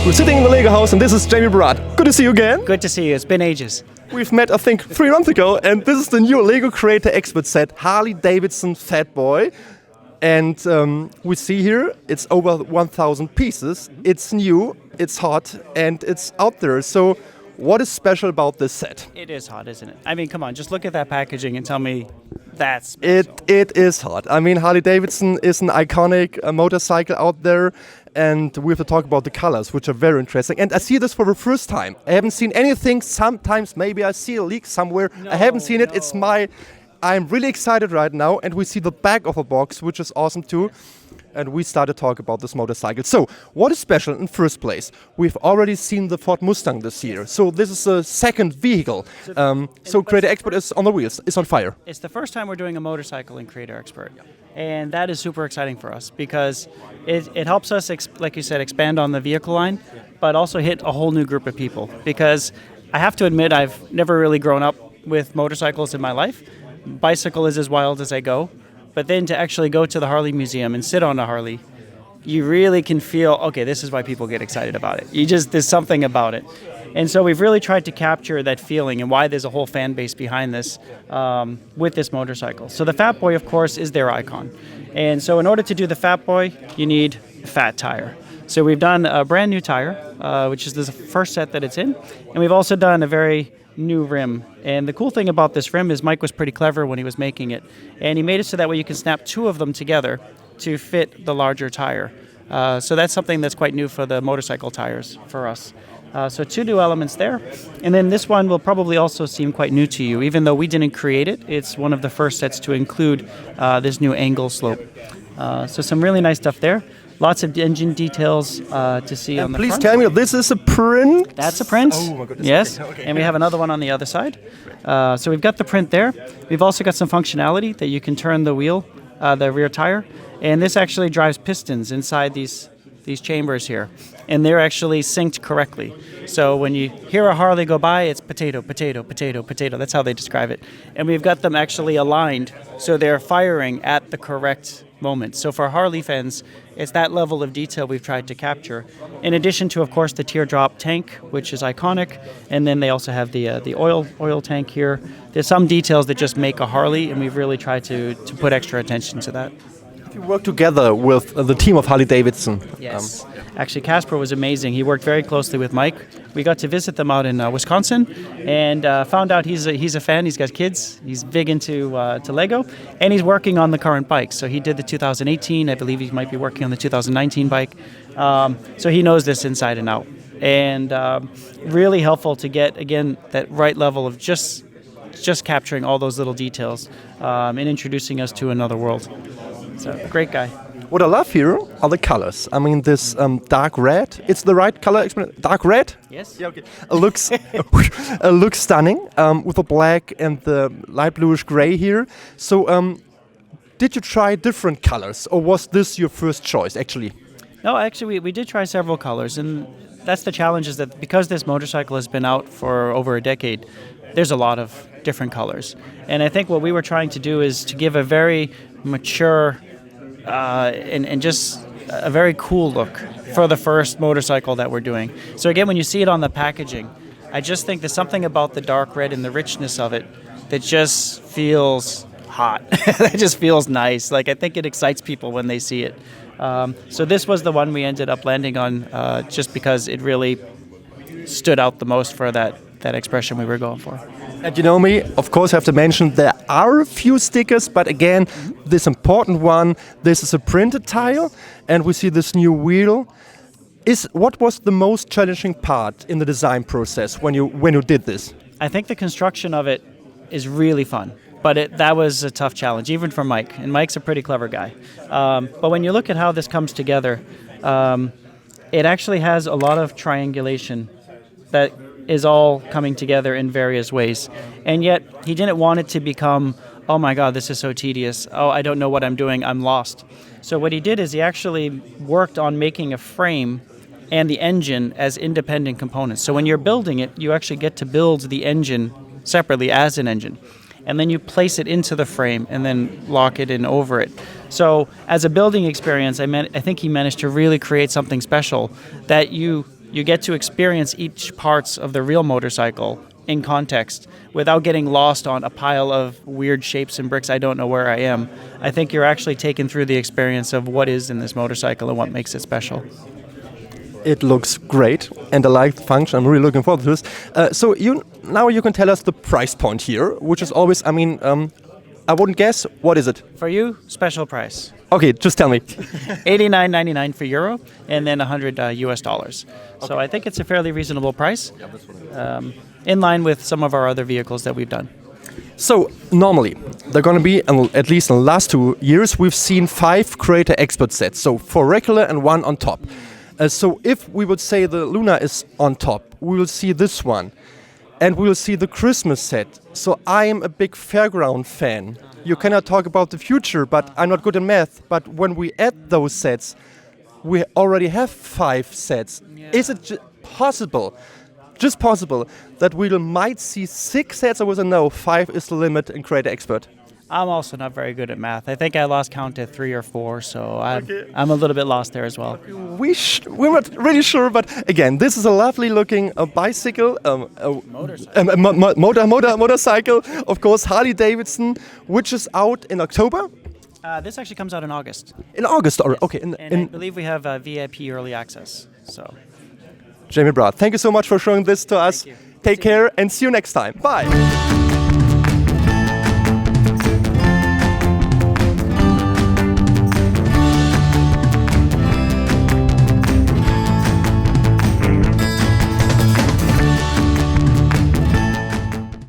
We're sitting in the Lego house and this is Jamie Berard. Good to see you again. Good to see you. It's been ages. We've met, I think, 3 months ago, and this is the new Lego Creator Expert set, Harley Davidson Fat Boy. And we see here, it's over 1,000 pieces. It's new, it's hot, and it's out there. So what is special about this set? It is hot, isn't it? I mean, come on, just look at that packaging and tell me that's special. It is hot. I mean, Harley Davidson is an iconic motorcycle out there, and we have to talk about the colors, which are very interesting. And I see this for the first time. I haven't seen anything. Sometimes maybe I see a leak somewhere. I haven't seen it. It's I'm really excited right now, and we see the back of the box, which is awesome too. And we start to talk about this motorcycle. So, what is special in first place? We've already seen the Ford Mustang this year. So this is a second vehicle. So Creator Expert is on the wheels, it's on fire. It's the first time we're doing a motorcycle in Creator Expert. And that is super exciting for us because it helps us, like you said, expand on the vehicle line, but also hit a whole new group of people. Because I have to admit, I've never really grown up with motorcycles in my life. Bicycle is as wild as I go. But then to actually go to the Harley Museum and sit on a Harley, you really can feel, okay, this is why people get excited about it. There's something about it. And so we've really tried to capture that feeling and why there's a whole fan base behind this with this motorcycle. So the Fat Boy, of course, is their icon. And so in order to do the Fat Boy, you need a fat tire. So we've done a brand new tire, which is the first set that it's in. And we've also done a very new rim. And the cool thing about this rim is Mike was pretty clever when he was making it. And he made it so that way you can snap 2 of them together to fit the larger tire. So that's something that's quite new for the motorcycle tires for us. So 2 new elements there. And then this one will probably also seem quite new to you. Even though we didn't create it, it's one of the first sets to include this new angle slope. So some really nice stuff there. Lots of engine details to see on the please front. tell me, this is a print? That's a print. Oh my goodness. Yes. Okay. And we have another one on the other side. So we've got the print there. We've also got some functionality that you can turn the wheel, the rear tire. And this actually drives pistons inside these chambers here. And they're actually synced correctly. So when you hear a Harley go by, it's potato, potato, potato, potato. That's how they describe it. And we've got them actually aligned so they're firing at the correct moment. So for Harley fans, it's that level of detail we've tried to capture. In addition to, of course, the teardrop tank, which is iconic. And then they also have the oil tank here. There's some details that just make a Harley, and we've really tried to put extra attention to that. You work together with the team of Harley Davidson. Yes. Actually, Casper was amazing. He worked very closely with Mike. We got to visit them out in Wisconsin and found out he's a fan. He's got kids. He's big into Lego. And he's working on the current bike. So he did the 2018. I believe he might be working on the 2019 bike. So he knows this inside and out. And really helpful to get, again, that right level of just capturing all those little details and introducing us to another world. So, great guy. What I love here are the colors. I mean, this dark red. It's the right color. Dark red. Yes. Yeah. Okay. It looks stunning with the black and the light bluish gray here. So, did you try different colors, or was this your first choice actually? No, actually, we did try several colors, and that's the challenge. Is that because this motorcycle has been out for over a decade, there's a lot of different colors. And I think what we were trying to do is to give a very mature and just a very cool look for the first motorcycle that we're doing. So again, when you see it on the packaging, I just think there's something about the dark red and the richness of it that just feels hot. It just feels nice. Like, I think it excites people when they see it. So this was the one we ended up landing on just because it really stood out the most for that expression we were going for. And you know me, of course I have to mention there are a few stickers, but again, this important one, this is a printed tile, and we see this new wheel. What was the most challenging part in the design process when you did this? I think the construction of it is really fun, but that was a tough challenge, even for Mike, and Mike's a pretty clever guy. But when you look at how this comes together, it actually has a lot of triangulation that is all coming together in various ways. And yet, he didn't want it to become, oh my God, this is so tedious. Oh, I don't know what I'm doing. I'm lost. So what he did is he actually worked on making a frame and the engine as independent components. So when you're building it, you actually get to build the engine separately as an engine. And then you place it into the frame and then lock it in over it. So as a building experience, I think he managed to really create something special that you you get to experience each parts of the real motorcycle in context without getting lost on a pile of weird shapes and bricks. I don't know where I am. I think you're actually taken through the experience of what is in this motorcycle and what makes it special. It looks great, and I like the function. I'm really looking forward to this. So now you can tell us the price point here, which is always, I mean, I wouldn't guess. What is it? For you, special price. Okay, just tell me. $89.99 for euro, and then $100 US dollars. So I think it's a fairly reasonable price, in line with some of our other vehicles that we've done. So normally they're going to be, at least in the last 2 years, we've seen 5 Creator Expert sets. So 4 regular and 1 on top. So if we would say the Luna is on top, we will see this one, and we will see the Christmas set. So I am a big fairground fan. You cannot talk about the future, but I'm not good in math. But when we add those sets, we already have 5 sets. Yeah. Is it possible, just possible, that we might see 6 sets, or was it no, 5 is the limit in Creator Expert? I'm also not very good at math. I think I lost count at 3 or 4, so I'm a little bit lost there as well. We're not really sure, but again, this is a lovely looking bicycle, motorcycle, of course, Harley Davidson, which is out in October. This actually comes out in August. In August, or okay. And I believe we have VIP early access. So, Jamie Berard, thank you so much for showing this to us. Thank you. Take care and see you next time. Bye.